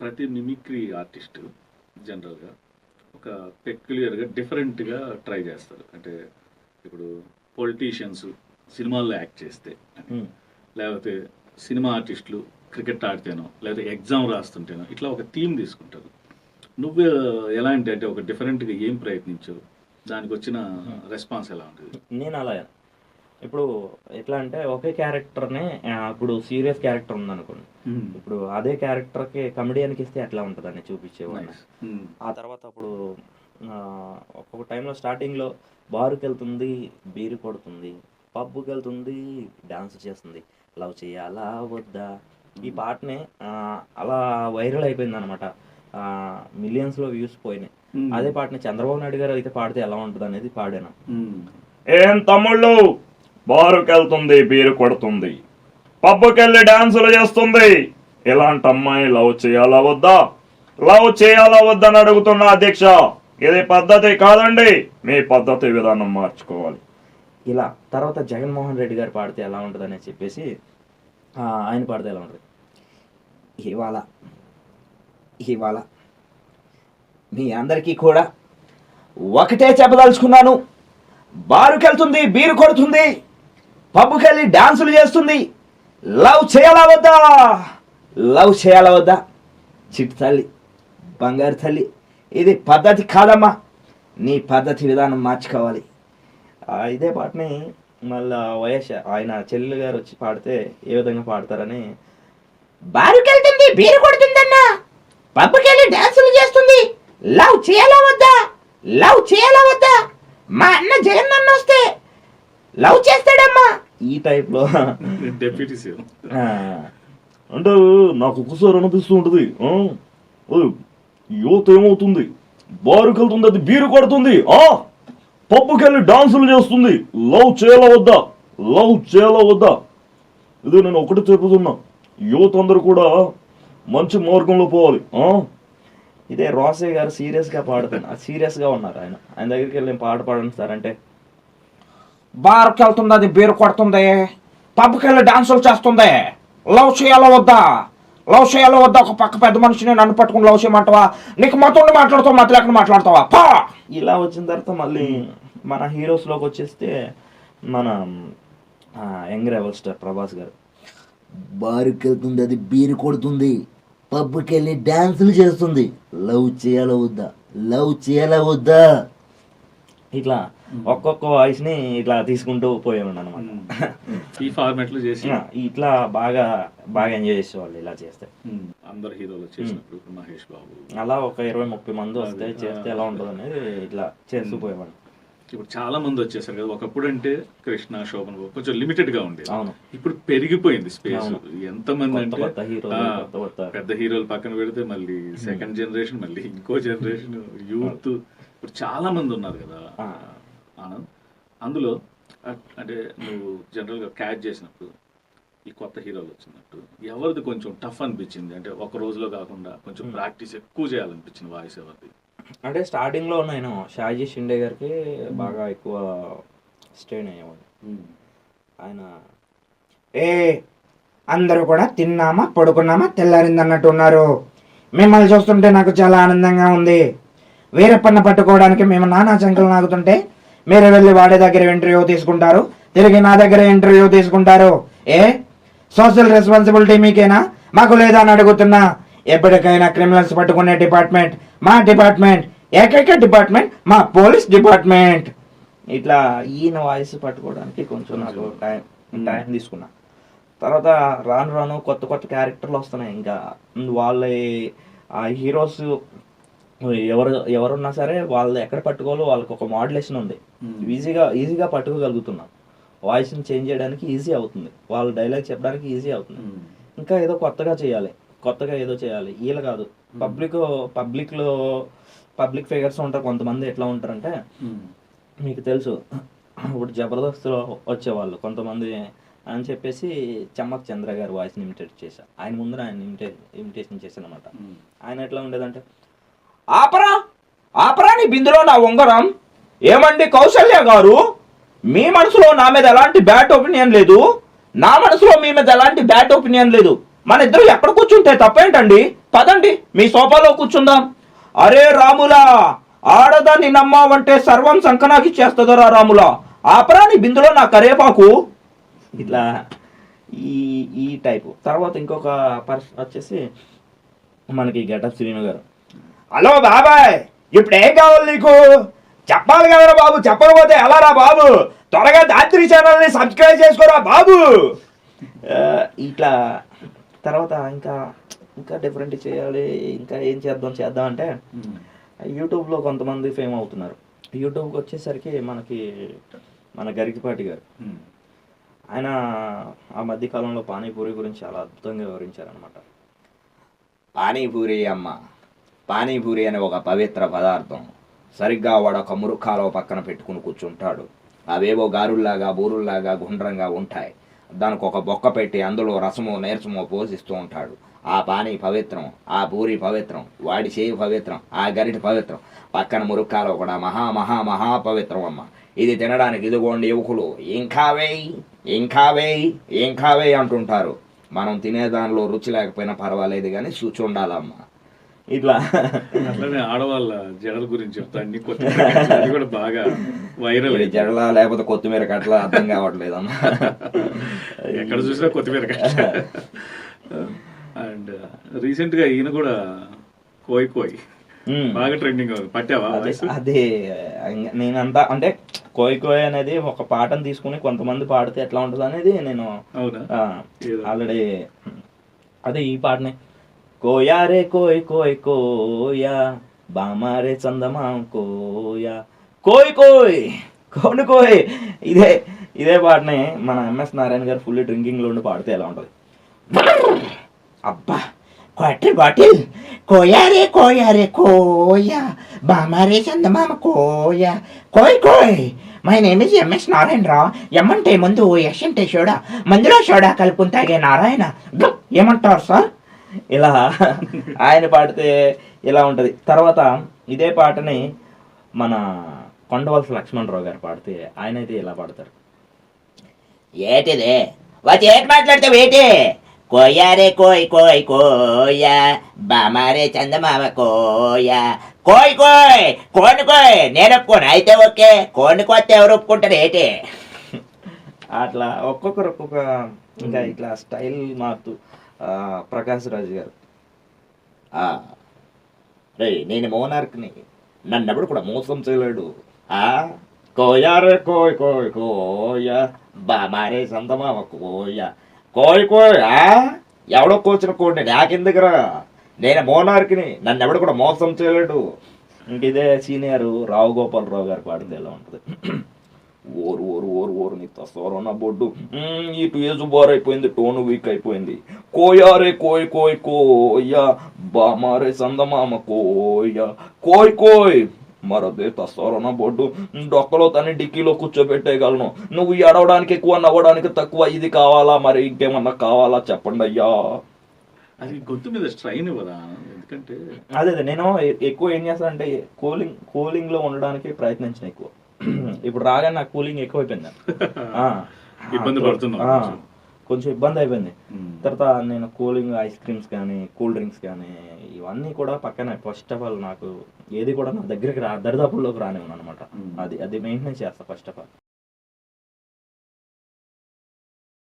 ప్రతి mimicry artist జనరల్గా ఒక పెక్యులియర్గా డిఫరెంట్గా ట్రై చేస్తారు. అంటే ఇప్పుడు పొలిటీషియన్స్ సినిమాల్లో యాక్ట్ చేస్తే అని, లేకపోతే సినిమా ఆర్టిస్టులు క్రికెట్ ఆడితేనో లేకపోతే ఎగ్జామ్ రాస్తుంటేనో ఇట్లా ఒక థీమ్ తీసుకుంటారు. నువ్వు ఎలాంటి అంటే ఒక డిఫరెంట్గా ఏం ప్రయత్నించావు, దానికి వచ్చిన రెస్పాన్స్ ఎలా ఉంటుంది? నేను అలా ఇప్పుడు ఎట్లా అంటే ఒకే క్యారెక్టర్నే ఇప్పుడు సీరియస్ క్యారెక్టర్ ఉందనుకోండి, ఇప్పుడు అదే క్యారెక్టర్కి కమెడియన్కి ఇస్తే ఎట్లా ఉంటుందని చూపించేవాడిని. ఆ తర్వాత అప్పుడు ఒక్కొక్క టైంలో స్టార్టింగ్లో బారుకి వెళ్తుంది, బీరు కొడుతుంది, పబ్బుకి వెళ్తుంది, డాన్స్ చేస్తుంది, లవ్ చేయాలా వద్దా, ఈ పాటని అలా వైరల్ అయిపోయింది అనమాట. మిలియన్స్లో వ్యూస్ పోయినాయి. అదే పాటని చంద్రబాబు నాయుడు గారు అయితే పాడితే ఎలా ఉంటుంది అనేది పాడాను. ఏం తమ్ముళ్ళు, బారుకి వెళ్తుంది, బీరు కొడుతుంది, పబ్బుకెళ్ళి డాన్సులు చేస్తుంది, ఇలాంటి అమ్మాయి లవ్ చేయాలా వద్దా, లవ్ చేయాలా వద్దని అడుగుతున్నా అధ్యక్ష. ఇది పద్ధతి కాదండి, మీ పద్ధతి విధానం మార్చుకోవాలి. ఇలా తర్వాత జగన్మోహన్ రెడ్డి గారు పాడితే ఎలా ఉంటుందని చెప్పేసి ఆయన పాడితే ఎలా ఉంటుంది. ఇవాళ మీ అందరికీ కూడా ఒకటే చెప్పదలుచుకున్నాను. బారుకెళ్తుంది, బీరు కొడుతుంది, పబ్బుకెళ్ళి డాన్సులు చేస్తుంది, లవ్ చేయాలా వద్దా, లవ్ చేయాలా వద్దా. చిట్టు తల్లి, బంగారు తల్లి, ఇది పద్ధతి కాదమ్మా, నీ పద్ధతి విధానం మార్చుకోవాలి. ఇదే పాటని మళ్ళా వైఎస్ ఆయన చెల్లెలు గారు వచ్చి పాడితే ఏ విధంగా పాడతారని, బారుకెళ్తుంది, బీరు కొడుతుందన్నా, పబ్బుకెళ్ళి డాన్సులు చేస్తుంది, లవ్ చేయాలా వద్దా, లవ్ చేయాలా వద్దా, మా అన్న జగన్ అన్న వస్తే లవ్ చేస్తాడమ్మా. ఈ టైప్లో అంటే నాకు ఒక్కసారి అనిపిస్తూ ఉంటుంది, యువత ఏమవుతుంది, బారుకెళ్తుంది, అది బీరు కొడుతుంది, పబ్బుకెళ్ళి డాన్సులు చేస్తుంది, లవ్ చేయాలా వద్దా, లవ్ చేయాలా వద్దా. ఇదే నేను ఒకటి చెప్పుతున్నా, యువత అందరూ కూడా మంచి మార్గంలో పోవాలి. ఇదే రోసయ్య గారు సీరియస్గా సీరియస్గా ఉన్నారు. ఆయన దగ్గరికి వెళ్ళి పాట పాడండి సార్ అంటే, బార్కి వెళ్తుంది, అది బీరు కొడుతుంది, పబ్కి వెళ్ళి డాన్సులు చేస్తుంది, లవ్ చేయాలా వద్దా, లవ్ చేయాలా వద్దా. ఒక పక్క పెద్ద మనిషిని నన్ను పట్టుకుని లవ్ చేయమంటావా, నీకు మతం మాట్లాడుతావా, మత లేకుండా మాట్లాడతావా పా. ఇలా వచ్చిన తర్వాత మళ్ళీ మన హీరోస్లోకి వచ్చేస్తే మన యంగ్ రెబల్ స్టార్ ప్రభాస్ గారు, బారుకి వెళ్తుంది, అది బీరు కొడుతుంది, పబ్కి వెళ్ళి డాన్సులు చేస్తుంది, లవ్ చేయాలా వద్దా, లవ్ చేయాలా వద్దా. ఇట్లా ఒక్కొక్క వాయిస్ ని ఇట్లా తీసుకుంటూ పోయేవాడు అనమాట. ఈ ఫార్మాట్ లో చేసి ఇట్లా బాగా ఎంజాయ్ చేసేవాళ్ళు ఇలా చేస్తే. అందరు హీరోలు చేసినప్పుడు మహేష్ బాబు అలా ఒక 20-30 మంది వస్తే చేస్తే ఎలా ఉంటుంది అనేది ఇట్లా చేస్తూ పోయేవాడు. ఇప్పుడు చాలా మంది వచ్చేసారు కదా. ఒకప్పుడు అంటే కృష్ణ, శోభన్ బాబు కొంచెం లిమిటెడ్ గా ఉండేది. అవును, ఇప్పుడు పెరిగిపోయింది స్పేస్. ఎంతమంది అంటే పెద్ద హీరోలు పక్కన పెడితే మళ్ళీ సెకండ్ జనరేషన్, మళ్ళీ ఇంకో జనరేషన్, యూత్, ఇప్పుడు చాలా మంది ఉన్నారు కదా ఆనంద్. అందులో అంటే నువ్వు జనరల్ గా క్యాచ్ చేసినప్పుడు ఈ కొత్త హీరోలు వచ్చినప్పుడు ఎవరిది కొంచెం టఫ్ అనిపించింది, అంటే ఒక రోజులో కాకుండా కొంచెం ప్రాక్టీస్ ఎక్కువ చేయాలనిపించింది వాయిస్ ఎవరిది? అంటే స్టార్టింగ్ లో నేను షాజీ షిండే గారికి బాగా ఎక్కువ స్ట్రెయిన్ అయ్యేవాడు. ఆయన అందరూ కూడా తిన్నామా పడుకున్నామా తెల్లారింది అన్నట్టు ఉన్నారు, మిమ్మల్ని చూస్తుంటే నాకు చాలా ఆనందంగా ఉంది, వీరప్పన్న పట్టుకోవడానికి మేము నానా చంకలు నాగుతుంటే మీరు వెళ్ళి వాడి దగ్గర ఇంటర్వ్యూ తీసుకుంటారు, తిరిగి నా దగ్గర ఇంటర్వ్యూ తీసుకుంటారు, సోషల్ రెస్పాన్సిబిలిటీ మీకేనా, మాకు లేదా అని అడుగుతున్నా. ఎప్పటికైనా క్రిమినల్స్ పట్టుకునే డిపార్ట్మెంట్ మా డిపార్ట్మెంట్, ఏకైక డిపార్ట్మెంట్ మా పోలీస్ డిపార్ట్మెంట్. ఇట్లా ఈయన వాయిస్ పట్టుకోవడానికి కొంచెం నాకు టైం తీసుకున్నా. తర్వాత రాను కొత్త క్యారెక్టర్లు వస్తున్నాయి. ఇంకా వాళ్ళ హీరోస్ ఎవరున్నా సరే వాళ్ళు ఎక్కడ పట్టుకోవాలో వాళ్ళకి ఒక మోడ్యులేషన్ ఉంది. ఈజీగా పట్టుకోగలుగుతున్నాం. వాయిస్ని చేంజ్ చేయడానికి ఈజీ అవుతుంది, వాళ్ళ డైలాగ్ చెప్పడానికి ఈజీ అవుతుంది. ఇంకా ఏదో కొత్తగా ఏదో చేయాలి. వీళ్ళు కాదు, పబ్లిక్ ఫిగర్స్ ఉంటారు కొంతమంది. ఎట్లా ఉంటారంటే మీకు తెలుసు, ఇప్పుడు జబర్దస్త్లో వచ్చేవాళ్ళు కొంతమంది అని చెప్పేసి చమ్మక్ చంద్ర గారు వాయిస్ని ఇమిటేట్ చేశా. ఆయన ముందర ఆయన ఇమిటేషన్ చేశాను అనమాట. ఆయన ఎట్లా ఉండేదంటే, ఆపరా నీ బిందులో నా ఉంగరం, ఏమండి కౌశల్య గారు, మీ మనసులో నా మీద ఎలాంటి బ్యాడ్ ఒపీనియన్ లేదు, నా మనసులో మీ మీద ఎలాంటి బ్యాడ్ ఒపీనియన్ లేదు, మన ఇద్దరు ఎక్కడ కూర్చుంటే తప్పేంటండి, పదండి మీ సోఫాలో కూర్చుందాం. అరే రాములా, ఆడదాన్ని నమ్మావంటే సర్వం సంకనాకి చేస్తుందరా రాములా, ఆపరాని బిందులో నా కరేపాకు. ఇట్లా ఈ ఈ టైపు. తర్వాత ఇంకొక పర్సన్ వచ్చేసి మనకి గెటప్ శ్రీను గారు. హలో బాబాయ్, ఇప్పుడు ఏం కావాలి నీకు? చెప్పాలి కదరా బాబు, చెప్పకపోతే ఎలా రా బాబు? త్వరగా దాత్రి ఛానల్ని సబ్స్క్రైబ్ చేసుకోరా బాబు. ఇట్లా తర్వాత ఇంకా ఇంకా డిఫరెంట్ చేయాలి, ఇంకా ఏం చేద్దాం అంటే యూట్యూబ్లో కొంతమంది ఫేమ్ అవుతున్నారు. యూట్యూబ్కి వచ్చేసరికి మన గరికిపాటి గారు, ఆయన ఆ మధ్యకాలంలో పానీపూరి గురించి చాలా అద్భుతంగా వివరించారనమాట. పానీపూరి అమ్మ, పానీపూరి అనే ఒక పవిత్ర పదార్థం సరిగ్గా వాడొక మురుక్కాలో పక్కన పెట్టుకుని కూర్చుంటాడు. అవేవో గారుల్లాగా బూరుల్లాగా గుండ్రంగా ఉంటాయి. దానికి ఒక బొక్క పెట్టి అందులో రసమో నీరసమో పోషిస్తూ ఉంటాడు. ఆ పానీ పవిత్రం, ఆ పూరి పవిత్రం, వాడి చేయి పవిత్రం, ఆ గరిటి పవిత్రం, పక్కన మురుక్కాలో కూడా మహా మహా మహా పవిత్రం అమ్మ. ఇది తినడానికి ఇదిగోండి యువకులు ఇంకా వేయి ఇంకా వేయి ఇంకా వేయి అంటుంటారు. మనం తినేదానిలో రుచి లేకపోయినా పర్వాలేదు కానీ శుచి ఉండాలమ్మ. ఇట్లా అట్లనే ఆడవాళ్ళ జడల గురించి చెప్తా, అన్ని కూడా బాగా వైరల్. జడలా లేకపోతే కొత్తిమీర కట్ల అర్థం కావట్లేదమ్మా. ఎక్కడ చూసినా కొత్తిమీర కట్ల. అండ్ రీసెంట్ గా ఈయన కూడా కోయ్ కోయ్ బాగా ట్రెండింగ్ పట్టావా? అదే నేనంతా అంటే కోయ్ కోయ్ అనేది ఒక పాటను తీసుకుని కొంతమంది పాడితే ఎట్లా ఉంటుంది అనేది నేను ఆల్రెడీ అదే ఈ పాటని కోయా రే కోయ్ కోయ్ కోయా బామారే చందమా కోయా కోయ్ కోయ్ కోను కోయ్ ఇదే పాటని మన ఎంఎస్ నారాయణ గారు ఫుల్ డ్రింకింగ్ లో ఉండి పాడితే ఎలా ఉంటుంది? అబ్బా క్వార్టర్ బాటిల్ కోయా రే కోయా బామారే చందమామ కోయా కోయ్ కోయ్. My name is MS Narayana. ఎమ్మంటే ముందు యశ్ అంటే సోడా, మందులో సోడా కలుపుని తాగే నారాయణ. ఏమంటారు సార్? ఇలా ఆయన పాడితే ఇలా ఉంటుంది. తర్వాత ఇదే పాటని మన కొండవలస లక్ష్మణరావు గారు పాడితే ఆయన అయితే ఇలా పాడతారు. ఏటిదే వచ్చి ఏటి మాట్లాడితే వేటి? కోయా రే కోయ్ కోయ్ కోయా బామారే చందమామ కోయా కోయ్ కోయ్ కోని కోయ్. నేను ఒప్పుకోను అయితే ఓకే, కోని కొత్త ఎవరు ఒప్పుకుంటారు ఏటి? అట్లా ఒక్కొక్కరు ఒక్కొక్క ఇంకా ఇట్లా స్టైల్ మారుతూ ప్రకాష్ రాజ్ గారు రే నేను మోనార్క్ని, నన్నెప్పుడు కూడా మోసం చేయలేడు. కోయా రే కోయ్ కోయ్ కోయా బామారే సంతమామ కోయా కోయ్ కోయ్. ఎవడో కోచిన కోడిని నాకెందుకురా, నేను మోనార్క్ని, నన్నెవడు కూడా మోసం చేయలేడు. ఇంక ఇదే సీనియర్ రావు గోపాలరావు గారు పాడితే ఎలా ఉంటుంది? ఓరు ఓరు ఓరు ఓరు నీ తస్వరన్న బొడ్డు, ఈ 2 years బోర్ అయిపోయింది, టోను వీక్ అయిపోయింది. కోయారే కోయ్ కోయ్ కోయా బామారే సందమామ కోయా కోయ్ కోయ్. మరదే తస్వరన్న బొడ్డు, డొక్కలో తని డిక్కీలో కూర్చోబెట్టేయగలను. నువ్వు ఎడవడానికి ఎక్కువ, నవ్వడానికి తక్కువ. ఇది కావాలా మరి ఇంకేమన్నా కావాలా చెప్పండి అయ్యా. అది గొంతు మీద స్ట్రైన్ ఇవ్వదా? ఎందుకంటే అదే నేను ఎక్కువ ఏం చేస్తాను అంటే కూలింగ్ లో ఉండడానికి ప్రయత్నించిన ఎక్కువ. ఇప్పుడు రాగానే నాకు కూలింగ్ ఎక్కువైపోయింది, ఇబ్బంది పడుతున్నా, కొంచెం ఇబ్బంది అయిపోయింది. తర్వాత నేను కూలింగ్ ఐస్ క్రీమ్స్ కానీ కూల్ డ్రింక్స్ కానీ ఇవన్నీ కూడా పక్కన ఫస్ట్ ఆఫ్ ఆల్ నాకు ఏది కూడా నా దగ్గరికి దరిదాపుల్లోకి రానివ్వను అనమాట. అది మెయింటెనెన్స్ చేస్తా ఫస్ట్ ఆఫ్ ఆల్.